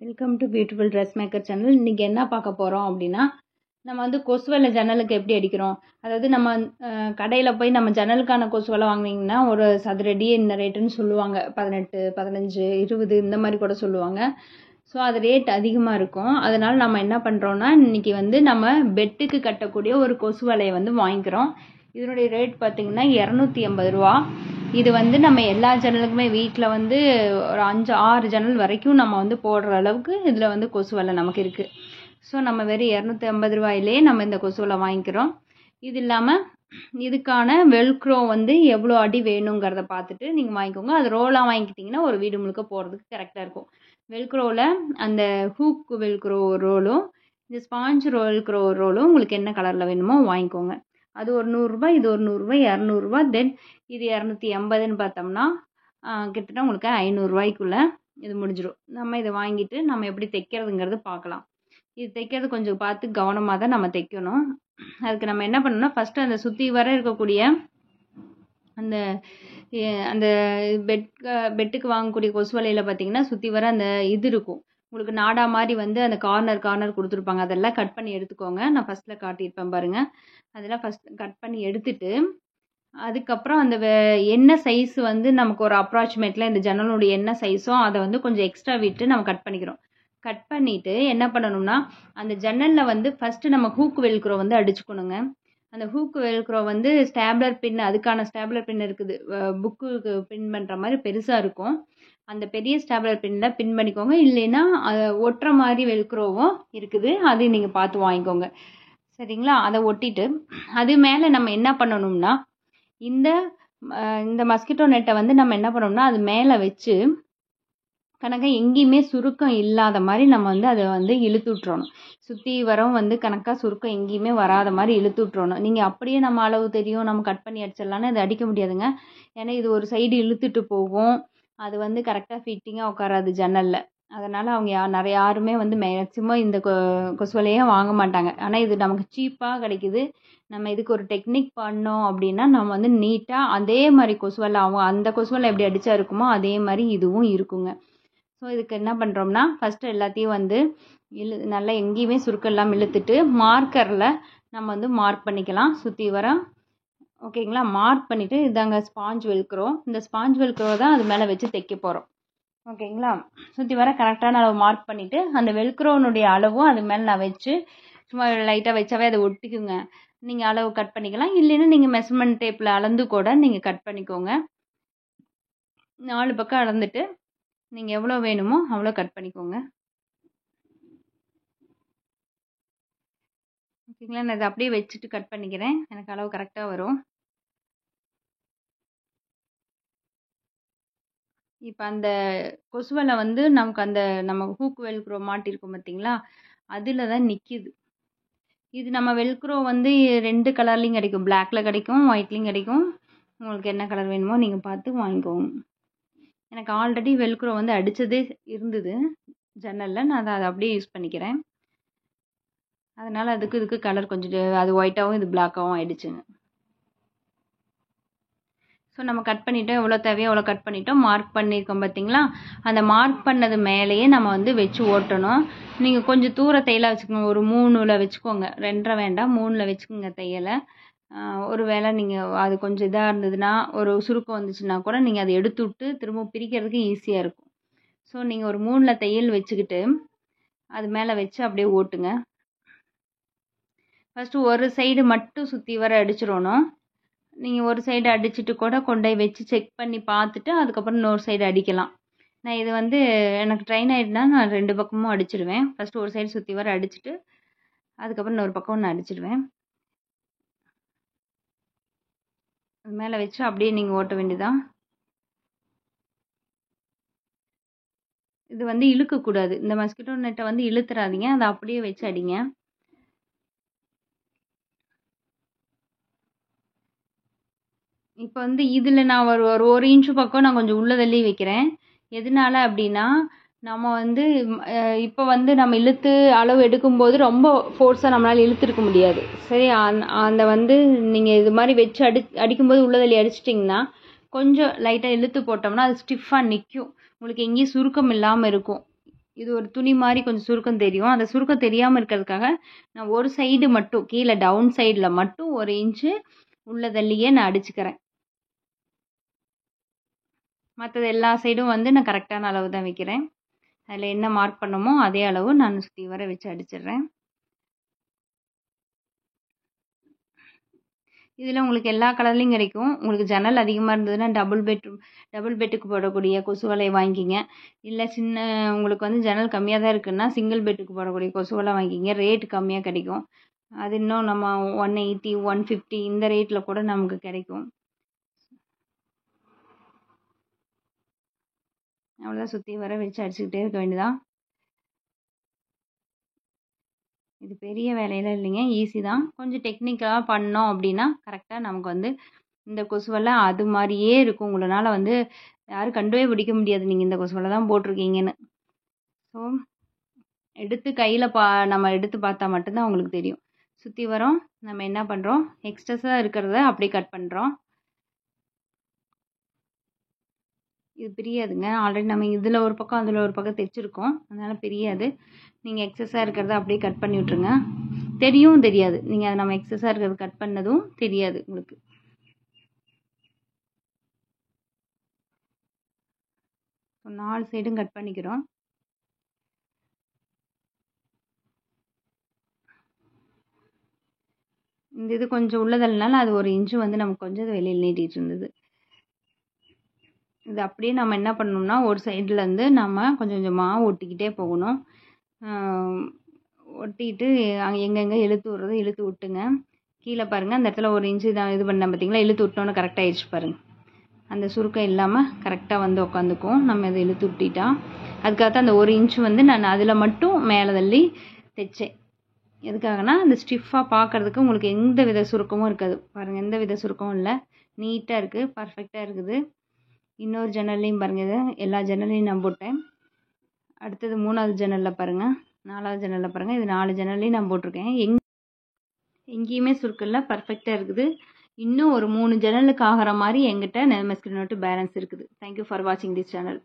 Welcome to beautiful dress maker channel. இன்றைக்கி என்ன பார்க்க போகிறோம் அப்படின்னா, நம்ம வந்து கொசு வலை ஜன்னலுக்கு எப்படி அடிக்கிறோம். அதாவது நம்ம கடையில் போய் நம்ம ஜன்னலுக்கான கொசு வலை வாங்கினீங்கன்னா ஒரு சதுரடி இந்த ரேட்டுன்னு சொல்லுவாங்க. 18, 15, 20 இந்த மாதிரி கூட சொல்லுவாங்க. ஸோ அது ரேட் அதிகமாக இருக்கும். அதனால் நம்ம என்ன பண்ணுறோன்னா, இன்றைக்கி வந்து நம்ம பெட்டுக்கு கட்டக்கூடிய ஒரு கொசு வலையை வந்து வாங்கிக்கிறோம். இதனுடைய ரேட் பார்த்திங்கன்னா 280 ரூபா. இது வந்து நம்ம எல்லா ஜன்னலுக்குமே வீட்டில் வந்து ஒரு 5-6 ஜன்னல் வரைக்கும் நம்ம வந்து போடுற அளவுக்கு இதில் வந்து கொசு வலை நமக்கு இருக்குது. ஸோ நம்ம வெறும் 250 ரூபாயிலேயே நம்ம இந்த கொசு வலை வாங்கிக்கிறோம். இது இல்லாமல் இதுக்கான வெல்க்ரோ வந்து எவ்வளோ அடி வேணுங்கிறத பார்த்துட்டு நீங்கள் வாங்கிக்கோங்க. அது ரோலாக வாங்கிக்கிட்டிங்கன்னா ஒரு வீடு முழுக்க போகிறதுக்கு கரெக்டாக இருக்கும். வெல்க்ரோவில் அந்த ஹூக் வெல்க்ரோ ரோலும் இந்த ஸ்பாஞ்ச் வெல்க்ரோ ரோலும் உங்களுக்கு என்ன கலரில் வேணுமோ வாங்கிக்கோங்க. அது ஒரு 100 ரூபாய், இது ஒரு 100 ரூபாய், 200 ரூபாய். தென் இது 280ன்னு பார்த்தோம்னா கிட்டத்தட்ட உங்களுக்கு 500 ரூபாய்க்குள்ளே இது முடிஞ்சிடும். நம்ம இதை வாங்கிட்டு நம்ம எப்படி தைக்கிறதுங்கிறது பார்க்கலாம். இது தைக்கிறது கொஞ்சம் பார்த்து கவனமாக தான் நம்ம தைக்கணும். அதுக்கு நம்ம என்ன பண்ணணும்னா, ஃபஸ்ட்டு அந்த சுற்றி வர இருக்கக்கூடிய அந்த அந்த பெட்டுக்கு வாங்கக்கூடிய கொசு வலையில் பார்த்தீங்கன்னா சுற்றி வர அந்த இது இருக்கும். உங்களுக்கு நாடா மாதிரி வந்து அந்த கார்னர் கொடுத்துருப்பாங்க. அதெல்லாம் கட் பண்ணி எடுத்துக்கோங்க. நான் ஃபஸ்ட்டில் காட்டியிருப்பேன் பாருங்கள். அதெல்லாம் ஃபஸ்ட் கட் பண்ணி எடுத்துட்டு அதுக்கப்புறம் அந்த என்ன சைஸ் வந்து நமக்கு ஒரு அப்ராக்சிமேட்டில் இந்த ஜன்னலுடைய என்ன சைஸோ அதை வந்து கொஞ்சம் எக்ஸ்ட்ரா விட்டு நம்ம கட் பண்ணிக்கிறோம். கட் பண்ணிவிட்டு என்ன பண்ணணும்னா, அந்த ஜன்னலில் வந்து ஃபஸ்ட்டு நம்ம ஹூக் வெல்க்ரோ வந்து அடிச்சுக்கணுங்க. அந்த ஹூக் வெல்க்ரோ வந்து ஸ்டாப்லர் பின், அதுக்கான ஸ்டாப்லர் பின் இருக்குது. புக்குக்கு பின் பண்ணுற மாதிரி பெருசாக இருக்கும். அந்த பெரிய ஸ்டாப்லர் பின்னில் பின் பண்ணிக்கோங்க. இல்லைன்னா ஒட்டுற மாதிரி வெல்க்ரோவும் இருக்குது. அது நீங்கள் பார்த்து வாங்கிக்கோங்க. சரிங்களா? அதை ஒட்டிட்டு அது மேலே நம்ம என்ன பண்ணணும்னா, இந்த மஸ்கிட்டோ நெட்டை வந்து நம்ம என்ன பண்ணோம்னா அது மேலே வச்சு கணக்காக எங்கேயுமே சுருக்கம் இல்லாத மாதிரி நம்ம வந்து அதை வந்து இழுத்து விட்றணும். சுற்றி வரவும் வந்து கணக்காக சுருக்கம் எங்கேயுமே வராத மாதிரி இழுத்து விட்றணும். நீங்கள் அப்படியே நம்ம அளவு தெரியும் நம்ம கட் பண்ணி அடிச்சிடலான்னு அது அடிக்க முடியாதுங்க. ஏன்னா இது ஒரு சைடு இழுத்துட்டு போகும். அது வந்து கரெக்டாக ஃபிட்டிங்காக உட்காராது ஜன்னலில். அதனால் அவங்க யாருமே வந்து மேக்ஸிமம் இந்த கொசு வலையே வாங்க மாட்டாங்க. ஆனால் இது நமக்கு சீப்பாக கிடைக்குது. நம்ம இதுக்கு ஒரு டெக்னிக் பண்ணோம் அப்படின்னா நம்ம வந்து நீட்டாக அதே மாதிரி கொசு வலை அந்த கொசு வலை எப்படி அடித்தா இருக்குமோ அதே மாதிரி இதுவும் இருக்குங்க. ஸோ இதுக்கு என்ன பண்ணுறோம்னா, ஃபஸ்ட்டு எல்லாத்தையும் வந்து நல்லா எங்கேயுமே சுருக்கம் இல்லாமல் இழுத்துட்டு மார்க்கரில் நம்ம வந்து மார்க் பண்ணிக்கலாம் சுற்றி வர. ஓகேங்களா? மார்க் பண்ணிவிட்டு இதாங்க ஸ்பாஞ்ச் வெல்க்ரோ. இந்த ஸ்பாஞ்ச் வெல்க்ரோ தான் அது மேலே வச்சு தைக்க போகிறோம். ஓகேங்களா? சுற்றி வர கரெக்டான அளவு மார்க் பண்ணிவிட்டு அந்த வெல்க்ரோனுடைய அளவும் அது மேலே நான் வச்சு சும்மா லைட்டாக வச்சாவே அதை ஒட்டிக்குங்க. நீங்கள் அளவு கட் பண்ணிக்கலாம். இல்லைன்னா நீங்கள் மெஷர்மெண்ட் டேப்பில் அளந்து கூட நீங்கள் கட் பண்ணிக்கோங்க. 4 பக்கம் அளந்துட்டு நீங்கள் எவ்வளோ வேணுமோ அவ்வளோ கட் பண்ணிக்கோங்க. ஓகேங்களா? நான் இதை அப்படியே வச்சுட்டு கட் பண்ணிக்கிறேன். எனக்கு அளவு கரெக்டாக வரும். இப்போ அந்த கொசு வலை வந்து நமக்கு நம்ம ஹூக் வெல்க்ரோ மாட்டிருக்கோம் பார்த்தீங்களா, அதில் தான் நிற்கிது. இது நம்ம வெல்க்ரோ வந்து 2 கலர்லேயும் கிடைக்கும். பிளாக்ல கிடைக்கும், ஒயிட்லேயும் கிடைக்கும். உங்களுக்கு என்ன கலர் வேணுமோ நீங்கள் பார்த்து வாங்கிக்கோங்க. எனக்கு ஆல்ரெடி வெல்க்ரோ வந்து அடித்ததே இருந்தது ஜன்னலில். நான் அதை அப்படியே யூஸ் பண்ணிக்கிறேன். அதனால் இதுக்கு கலர் கொஞ்சம் அது ஒயிட்டாகவும் இது பிளாக்காகவும் ஆயிடுச்சுங்க. ஸோ நம்ம கட் பண்ணிவிட்டோம். எவ்வளோ தேவையோ அவ்வளோ கட் பண்ணிவிட்டோம். மார்க் பண்ணியிருக்கோம் பார்த்தீங்களா, அந்த மார்க் பண்ணது மேலேயே நம்ம வந்து வச்சு ஓட்டணும். நீங்கள் கொஞ்சம் தூர தையலாக வச்சுக்கோங்க. ஒரு 3ல் வச்சுக்கோங்க. 2.5 வேண்டாம், 3ல் வச்சுக்கோங்க தையலை. ஒரு வேளை நீங்கள் அது கொஞ்சம் இதாக இருந்ததுன்னா, ஒரு சுருக்கம் வந்துச்சுன்னா கூட நீங்கள் அதை எடுத்து விட்டு திரும்ப பிரிக்கிறதுக்கு ஈஸியாக இருக்கும். ஸோ நீங்கள் ஒரு 3ல் தையல் வச்சுக்கிட்டு அது மேலே வச்சு அப்படியே ஓட்டுங்க. ஃபஸ்ட்டு ஒரு சைடு மட்டும் சுற்றி வர அடிச்சிடணும். நீங்கள் ஒரு சைடு அடிச்சுட்டு கூட கொண்டு வச்சு செக் பண்ணி பார்த்துட்டு அதுக்கப்புறம் இன்னொரு சைடு அடிக்கலாம். நான் இது வந்து எனக்கு ட்ரெயின் ஆகிட்டுனா நான் 2 பக்கமும் அடிச்சிடுவேன். ஃபஸ்ட்டு ஒரு சைடு சுற்றி வர அடிச்சுட்டு அதுக்கப்புறம் இன்னொரு பக்கம் நான் அடிச்சிடுவேன். அது மேலே வச்சு அப்படியே நீங்கள் ஓட்ட வேண்டியதான். இது வந்து இழுக்கக்கூடாது. இந்த மஸ்கிட்டோ நெட்டை வந்து இழுத்துறாதீங்க. அதை அப்படியே வச்சு அடிங்க. இப்போ வந்து இதில் நான் ஒரு இன்ச்சு பக்கம் நான் கொஞ்சம் உள்ள தள்ளி வைக்கிறேன். எதனால அப்படின்னா, நம்ம வந்து இப்போ வந்து நம்ம இழுத்து அளவு எடுக்கும்போது ரொம்ப ஃபோர்ஸாக நம்மளால் இழுத்துருக்க முடியாது. சரி, அந்த வந்து நீங்கள் இது மாதிரி வச்சு அடிக்கும்போது உள்ள தள்ளி அடிச்சிட்டிங்கன்னா கொஞ்சம் லைட்டாக இழுத்து போட்டோம்னா அது ஸ்டிஃபாக நிற்கும். உங்களுக்கு எங்கேயும் சுருக்கம் இல்லாமல் இருக்கும். இது ஒரு துணி மாதிரி கொஞ்சம் சுருக்கம் தெரியும். அந்த சுருக்கம் தெரியாமல் இருக்கிறதுக்காக நான் ஒரு சைடு மட்டும் கீழே டவுன் சைடில் மட்டும் 1 இன்ச்சு உள்ள தள்ளியே நான் அடிச்சுக்கிறேன். மற்றது எல்லா சைடும் வந்து நான் கரெக்டான அளவு தான் வைக்கிறேன். அதில் என்ன மார்க் பண்ணமோ அதே அளவு நான் சுற்றி வர வச்சு அடிச்சிடுறேன். இதில் உங்களுக்கு எல்லா கலர்லேயும் கிடைக்கும். உங்களுக்கு ஜன்னல் அதிகமாக இருந்ததுன்னா டபுள் பெட்டுக்கு போடக்கூடிய கொசு வலை வாங்கிக்கிங்க. இல்லை உங்களுக்கு வந்து ஜன்னல் கம்மியாக தான் இருக்குன்னா சிங்கிள் பெட்டுக்கு போடக்கூடிய கொசு வலை வாங்கிக்கிங்க. ரேட் கம்மியாக கிடைக்கும். அது இன்னும் நம்ம 180 150 இந்த ரேட்டில் கூட நமக்கு கிடைக்கும். அவ்வளோதான், சுற்றி வர வச்சு அடிச்சுக்கிட்டே இருக்க வேண்டியதான். இது பெரிய வேலையெல்லாம் இல்லைங்க, ஈஸி தான். கொஞ்சம் டெக்னிக்கலாக பண்ணோம் அப்படின்னா கரெக்டாக நமக்கு வந்து இந்த கொசுவலை அது மாதிரியே இருக்கும். உங்களால் வந்து யாரும் கண்டுவே பிடிக்க முடியாது நீங்கள் இந்த கொசுவலை தான் போட்டிருக்கீங்கன்னு. ஸோ எடுத்து கையில் நம்ம எடுத்து பார்த்தா மட்டும்தான் உங்களுக்கு தெரியும். சுற்றி வரோம் நம்ம என்ன பண்ணுறோம், எக்ஸ்ட்ரஸாக இருக்கிறத அப்படியே கட் பண்ணுறோம். இது பிரியாதுங்க. ஆல்ரெடி நம்ம இதில் ஒரு பக்கம் அதில் ஒரு பக்கம் தைச்சிருக்கோம், அதனால் பிரியாது. நீங்கள் எக்ஸஸாக இருக்கிறத அப்படியே கட் பண்ணி விட்ருங்க. தெரியாது, நீங்கள் அதை நம்ம எக்ஸஸாக இருக்கிறது கட் பண்ணதும் தெரியாது உங்களுக்கு. ஸோ 4 சைடும் கட் பண்ணிக்கிறோம். இந்த இது கொஞ்சம் உள்ளதல்னால அது 1 இன்ச்சு வந்து நமக்கு கொஞ்சம் வெளியில் நீட்டிகிட்டு இருந்தது. இது அப்படியே நம்ம என்ன பண்ணணும்னா ஒரு சைட்லேருந்து நம்ம கொஞ்சம் கொஞ்சமாக ஒட்டிக்கிட்டே போகணும். ஒட்டிட்டு எங்கெங்கே இழுத்து விட்றது இழுத்து விட்டுங்க. கீழே பாருங்கள், அந்த இடத்துல 1 இன்ச்சு தான் இது பண்ண பார்த்தீங்களா, இழுத்து விட்டோன்னு கரெக்டாக ஆயிடுச்சு பாருங்கள். அந்த சுருக்கம் இல்லாமல் கரெக்டாக வந்து உட்காந்துக்கும் நம்ம இதை இழுத்து விட்டிட்டா. அதுக்காக அந்த 1 இன்ச்சு வந்து நான் அதில் மட்டும் மேலே தள்ளி தைச்சேன். எதுக்காகனா அந்த ஸ்டிஃபாக பார்க்குறதுக்கு உங்களுக்கு எந்த வித சுருக்கமும் இருக்காது. பாருங்கள், எந்த வித சுருக்கமும் இல்லை, நீட்டாக இருக்குது, பர்ஃபெக்டாக இருக்குது. இன்னொரு ஜன்னல்லையும் பாருங்கள், இது எல்லா ஜன்னல்லையும் நான் போட்டேன். அடுத்தது 3வது ஜன்னலில் பாருங்கள், 4வது ஜன்னலில் பாருங்கள், இது 4 ஜன்னல்லையும் நான் போட்டிருக்கேன். எங்கேயுமே சுருக்கில் பர்ஃபெக்டாக இருக்குது. இன்னும் ஒரு 3 ஜன்னலுக்கு ஆகிற மாதிரி எங்கிட்ட மெஸ்கின் நோட்டு பேலன்ஸ் இருக்குது. தேங்க்யூ ஃபார் வாட்சிங் திஸ் சேனல்.